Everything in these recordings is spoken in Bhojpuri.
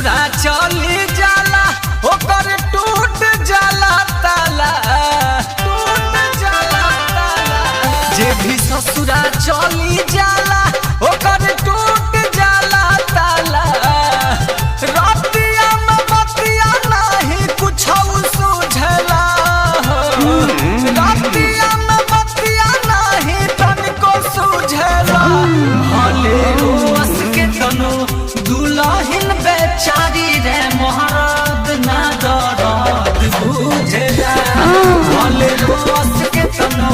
ससुरा चली जाला ओकर टूट जाला ताला, टूट जाला ताला। जे भी ससुरा चली जाला ओकर टूट जाला ताला। रतिया में बतिया नहीं कुछ सूझला, रतिया में बतिया नहीं तनिको सूझला। भले रोस के तनो दुल्हन बेचारी रे मोहरद ना दर्द बुझला। भले रोस के तनो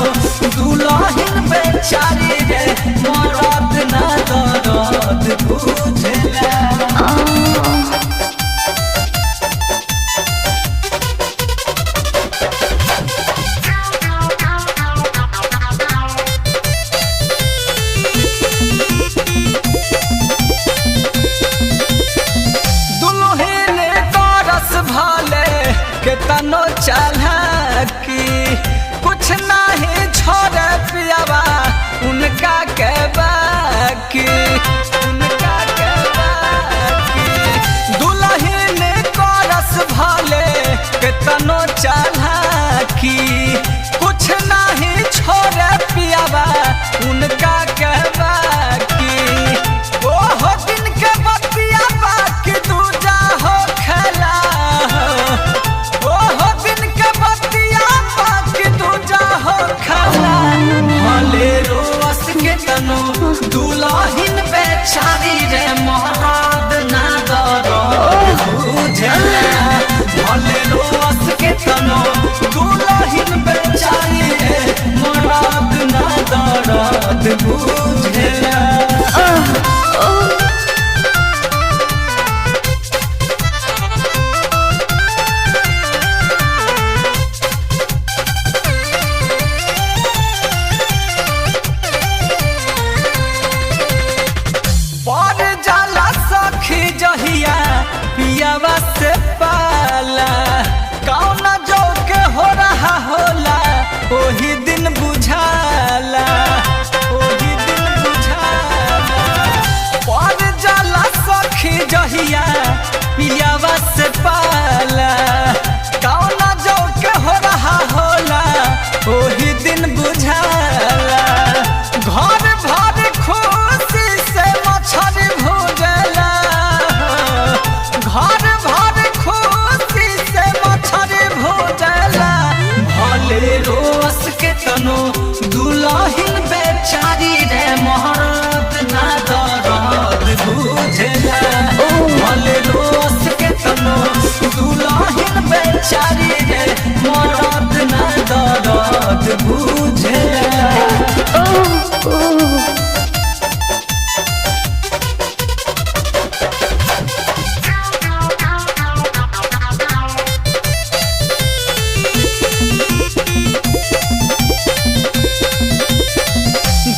दुल्हन बेचारी रे मोहरद ना दर्द बुझला। केतनो चालाकी कुछ नहीं छोड़े पियावा उनका के बाकी, उनका के बाकी। दुल्हन करस भले केतनो चालाकी कुछ नहीं छोड़े पियावा उनका के बाकी। ओह दिन के बतिया बाकी दूजा हो खेला, भले रोस के तनो दुल्हन बेचारी रे मोहरद ना दर्द बुझला। भले रोस के तनो दुल्हन बेचारी रे मोहरद ना दर्द बुझला। जहिया पियावा से पाला कौन जो के हो रहा होला ओही दिन बुझाला, ओही दिन बुझाला। पर जाला सखी जहिया पियावा से पाला कौन जो के हो रहा होला ओही दिन बुझाला। घर भर खुशी से मछरी भूजला, घर भर खुशी से मछरी भूजला। भले रोस के तनो दुल्हन बेचारी रे मोहरद ना दर्द बुझला। भले रोस के तनो दुल्हन बेचारी रे मोहरद ना दर्द बुझला।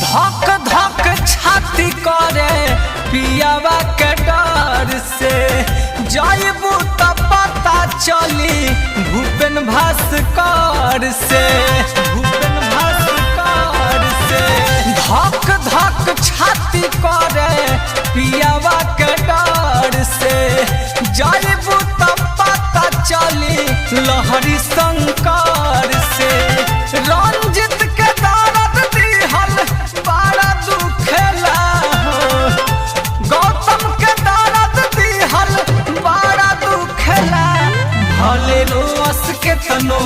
धक धक छाती करे पियावा के डर से जाइबू त पता चली भूपेन भास्कर से, भूपेन भास्कर से। धक धक छाती करे पियावा के डर से जाइबू त पता चली लहरी शंकर से। रंजित के दर्द दिहल बड़ा दुखेला, गौतम के दर्द दिहल बड़ा दुखेला। भले रोस के तनो